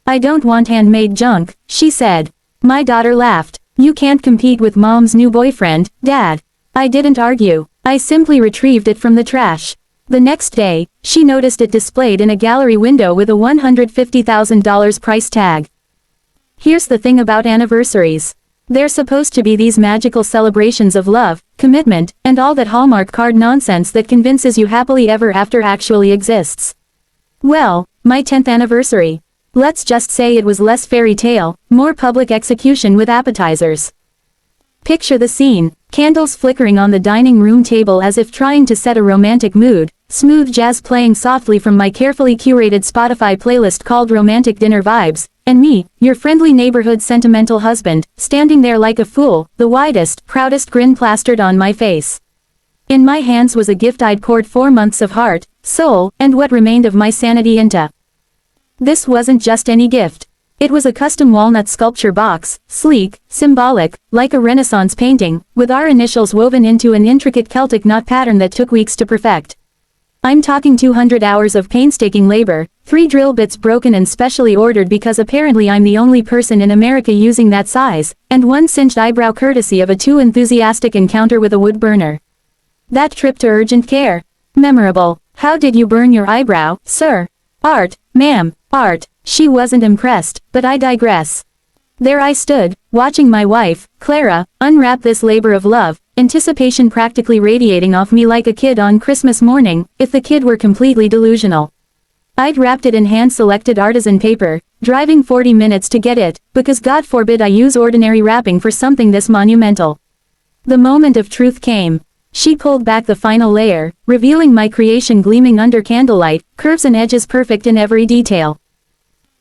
I don't want handmade junk, she said. My daughter laughed. You can't compete with mom's new boyfriend, Dad. I didn't argue. I simply retrieved it from the trash. The next day, she noticed it displayed in a gallery window with a $150,000 price tag. Here's the thing about anniversaries. They're supposed to be these magical celebrations of love, commitment, and all that Hallmark card nonsense that convinces you happily ever after actually exists. Well, my 10th anniversary. Let's just say it was less fairy tale, more public execution with appetizers. Picture the scene, candles flickering on the dining room table as if trying to set a romantic mood, smooth jazz playing softly from my carefully curated Spotify playlist called Romantic Dinner Vibes, and me, your friendly neighborhood sentimental husband, standing there like a fool, the widest, proudest grin plastered on my face. In my hands was a gift I'd poured 4 months of heart, soul, and what remained of my sanity into. This wasn't just any gift. It was a custom walnut sculpture box, sleek, symbolic, like a Renaissance painting, with our initials woven into an intricate Celtic knot pattern that took weeks to perfect. I'm talking 200 hours of painstaking labor, 3 drill bits broken and specially ordered because apparently I'm the only person in America using that size, and 1 singed eyebrow courtesy of a too enthusiastic encounter with a wood burner. That trip to urgent care. Memorable. How did you burn your eyebrow, sir? Art, ma'am, art. She wasn't impressed, but I digress. There I stood, watching my wife, Clara, unwrap this labor of love, anticipation practically radiating off me like a kid on Christmas morning, if the kid were completely delusional. I'd wrapped it in hand-selected artisan paper, driving 40 minutes to get it, because God forbid I use ordinary wrapping for something this monumental. The moment of truth came. She pulled back the final layer, revealing my creation gleaming under candlelight, curves and edges perfect in every detail.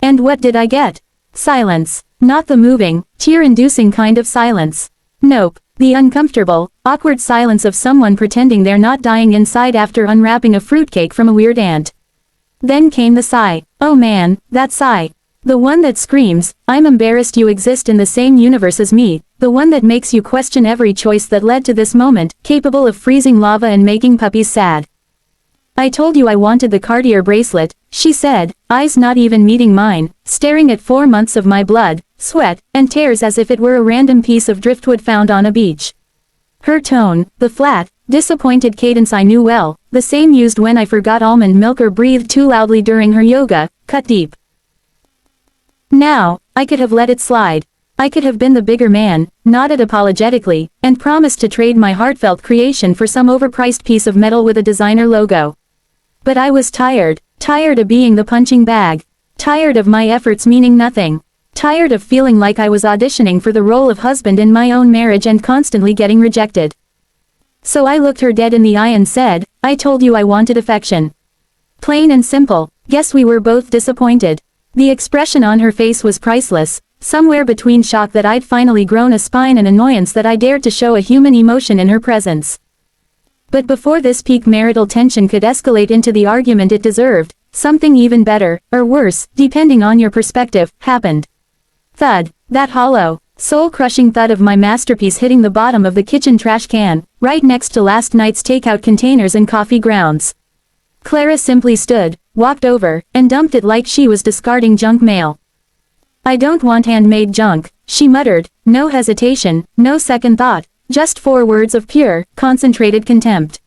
And what did I get? Silence. Not the moving, tear-inducing kind of silence. Nope. The uncomfortable, awkward silence of someone pretending they're not dying inside after unwrapping a fruitcake from a weird aunt. Then came the sigh. Oh man, that sigh. The one that screams, I'm embarrassed you exist in the same universe as me, the one that makes you question every choice that led to this moment, capable of freezing lava and making puppies sad. I told you I wanted the Cartier bracelet, she said, eyes not even meeting mine, staring at 4 months of my blood, sweat, and tears as if it were a random piece of driftwood found on a beach. Her tone, the flat, disappointed cadence I knew well, the same used when I forgot almond milk or breathed too loudly during her yoga, cut deep. Now, I could have let it slide. I could have been the bigger man, nodded apologetically, and promised to trade my heartfelt creation for some overpriced piece of metal with a designer logo. But I was tired of being the punching bag. Tired of my efforts meaning nothing. Tired of feeling like I was auditioning for the role of husband in my own marriage and constantly getting rejected. So I looked her dead in the eye and said, I told you I wanted affection. Plain and simple. Guess we were both disappointed. The expression on her face was priceless, somewhere between shock that I'd finally grown a spine and annoyance that I dared to show a human emotion in her presence. But before this peak marital tension could escalate into the argument it deserved, something even better, or worse, depending on your perspective, happened. Thud. That hollow, soul-crushing thud of my masterpiece hitting the bottom of the kitchen trash can, right next to last night's takeout containers and coffee grounds. Clara simply stood, walked over, and dumped it like she was discarding junk mail. I don't want handmade junk, she muttered, no hesitation, no second thought, just 4 words of pure, concentrated contempt.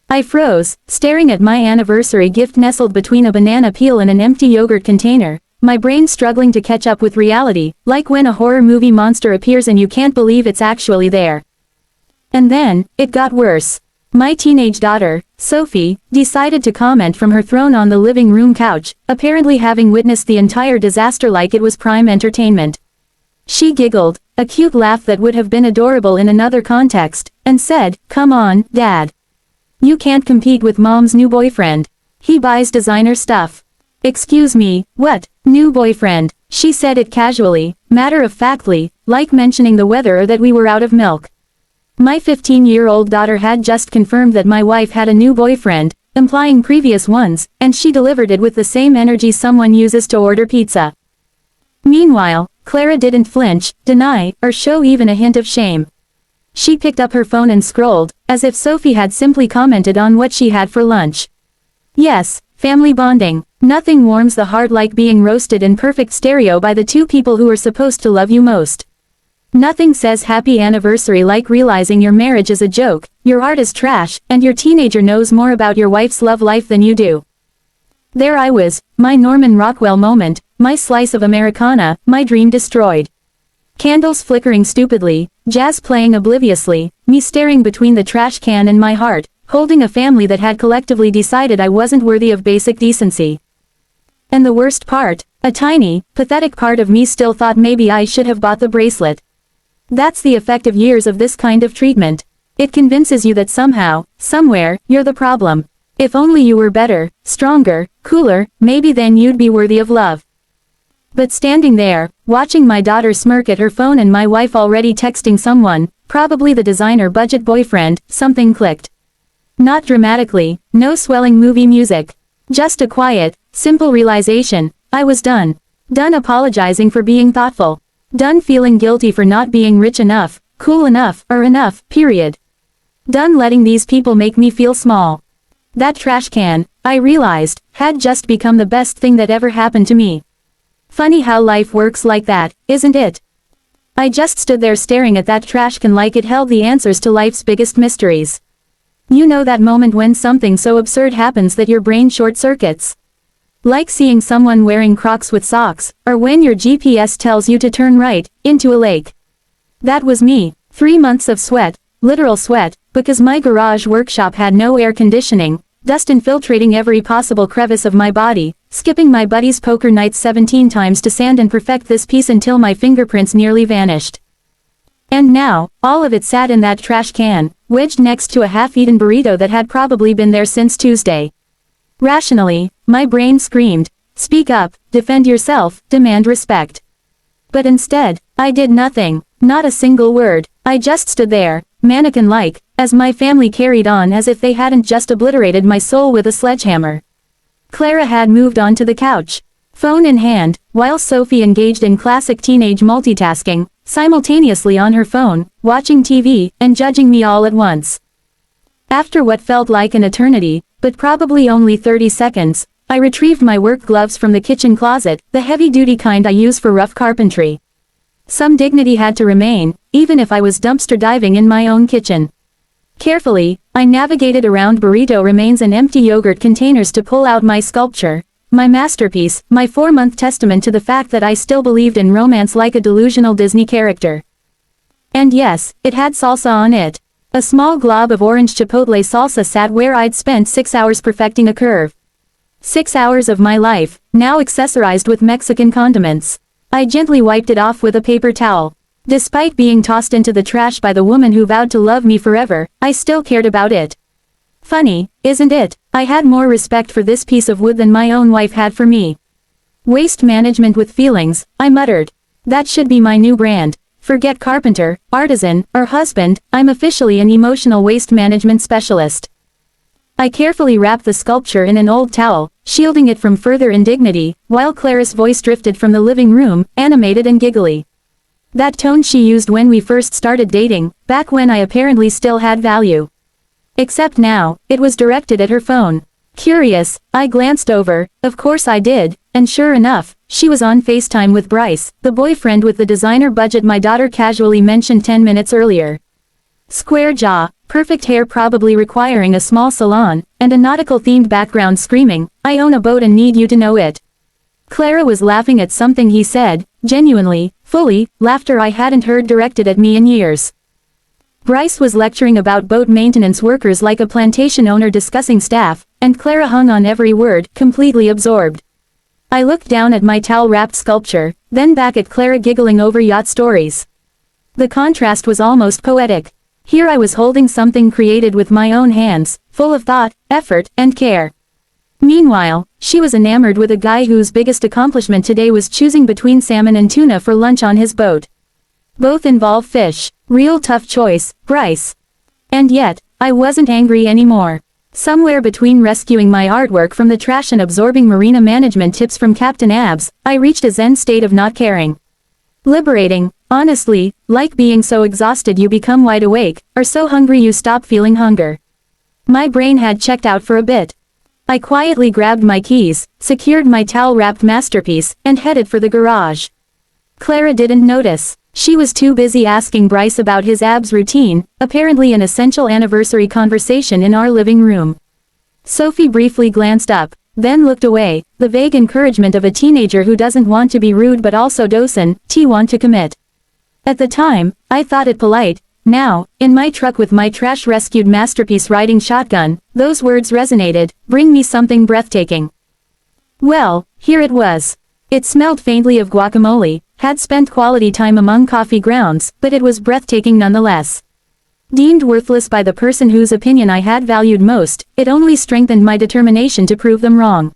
I froze, staring at my anniversary gift nestled between a banana peel and an empty yogurt container, my brain struggling to catch up with reality, like when a horror movie monster appears and you can't believe it's actually there. And then, it got worse. My teenage daughter, Sophie, decided to comment from her throne on the living room couch, apparently having witnessed the entire disaster like it was prime entertainment. She giggled, a cute laugh that would have been adorable in another context, and said, "Come on, Dad. You can't compete with Mom's new boyfriend. He buys designer stuff." "Excuse me, what, new boyfriend?" She said it casually, matter-of-factly, like mentioning the weather or that we were out of milk. My 15-year-old daughter had just confirmed that my wife had a new boyfriend, implying previous ones, and she delivered it with the same energy someone uses to order pizza. Meanwhile, Clara didn't flinch, deny, or show even a hint of shame. She picked up her phone and scrolled, as if Sophie had simply commented on what she had for lunch. Yes, family bonding. Nothing warms the heart like being roasted in perfect stereo by the two people who are supposed to love you most. Nothing says happy anniversary like realizing your marriage is a joke, your art is trash, and your teenager knows more about your wife's love life than you do. There I was, my Norman Rockwell moment, my slice of Americana, my dream destroyed. Candles flickering stupidly, jazz playing obliviously, me staring between the trash can and my heart, holding a family that had collectively decided I wasn't worthy of basic decency. And the worst part, a tiny, pathetic part of me still thought maybe I should have bought the bracelet. That's the effect of years of this kind of treatment. It convinces you that somehow, somewhere, you're the problem. If only you were better, stronger, cooler, maybe then you'd be worthy of love. But standing there, watching my daughter smirk at her phone and my wife already texting someone, probably the designer budget boyfriend, something clicked. Not dramatically, no swelling movie music. Just a quiet, simple realization, I was done. Done apologizing for being thoughtful. Done feeling guilty for not being rich enough, cool enough, or enough, period. Done letting these people make me feel small. That trash can, I realized, had just become the best thing that ever happened to me. Funny how life works like that, isn't it? I just stood there staring at that trash can like it held the answers to life's biggest mysteries. You know that moment when something so absurd happens that your brain short-circuits? Like seeing someone wearing Crocs with socks, or when your GPS tells you to turn right, into a lake. That was me. 3 months of sweat, literal sweat, because my garage workshop had no air conditioning, dust infiltrating every possible crevice of my body, skipping my buddy's poker nights 17 times to sand and perfect this piece until my fingerprints nearly vanished. And now, all of it sat in that trash can, wedged next to a half-eaten burrito that had probably been there since Tuesday. Rationally, my brain screamed, speak up, defend yourself, demand respect. But instead, I did nothing, not a single word. I just stood there, mannequin-like, as my family carried on as if they hadn't just obliterated my soul with a sledgehammer. Clara had moved on to the couch, phone in hand, while Sophie engaged in classic teenage multitasking, simultaneously on her phone, watching TV, and judging me all at once. After what felt like an eternity, but probably only 30 seconds, I retrieved my work gloves from the kitchen closet, the heavy-duty kind I use for rough carpentry. Some dignity had to remain, even if I was dumpster diving in my own kitchen. Carefully, I navigated around burrito remains and empty yogurt containers to pull out my sculpture, my masterpiece, my 4-month testament to the fact that I still believed in romance like a delusional Disney character. And yes, it had salsa on it. A small glob of orange chipotle salsa sat where I'd spent 6 hours perfecting a curve. 6 hours of my life, now accessorized with Mexican condiments. I gently wiped it off with a paper towel. Despite being tossed into the trash by the woman who vowed to love me forever, I still cared about it. Funny, isn't it? I had more respect for this piece of wood than my own wife had for me. Waste management with feelings, I muttered. That should be my new brand. Forget carpenter, artisan, or husband, I'm officially an emotional waste management specialist. I carefully wrapped the sculpture in an old towel, shielding it from further indignity, while Clara's voice drifted from the living room, animated and giggly. That tone she used when we first started dating, back when I apparently still had value. Except now, it was directed at her phone. Curious, I glanced over, of course I did, and sure enough, she was on FaceTime with Bryce, the boyfriend with the designer budget my daughter casually mentioned 10 minutes earlier. Square jaw, perfect hair probably requiring a small salon, and a nautical-themed background screaming, I own a boat and need you to know it. Clara was laughing at something he said, genuinely, fully, laughter I hadn't heard directed at me in years. Bryce was lecturing about boat maintenance workers like a plantation owner discussing staff, and Clara hung on every word, completely absorbed. I looked down at my towel-wrapped sculpture, then back at Clara giggling over yacht stories. The contrast was almost poetic. Here I was holding something created with my own hands, full of thought, effort, and care. Meanwhile, she was enamored with a guy whose biggest accomplishment today was choosing between salmon and tuna for lunch on his boat. Both involve fish. Real tough choice, Bryce. And yet, I wasn't angry anymore. Somewhere between rescuing my artwork from the trash and absorbing marina management tips from Captain Abs, I reached a zen state of not caring. Liberating, honestly, like being so exhausted you become wide awake, or so hungry you stop feeling hunger. My brain had checked out for a bit. I quietly grabbed my keys, secured my towel-wrapped masterpiece, and headed for the garage. Clara didn't notice. She was too busy asking Bryce about his abs routine, apparently an essential anniversary conversation in our living room. Sophie briefly glanced up, then looked away, the vague encouragement of a teenager who doesn't want to be rude but also doesn't want to commit. At the time, I thought it polite. Now, in my truck with my trash-rescued masterpiece riding shotgun, those words resonated, bring me something breathtaking. Well, here it was. It smelled faintly of guacamole, had spent quality time among coffee grounds, but it was breathtaking nonetheless. Deemed worthless by the person whose opinion I had valued most, it only strengthened my determination to prove them wrong.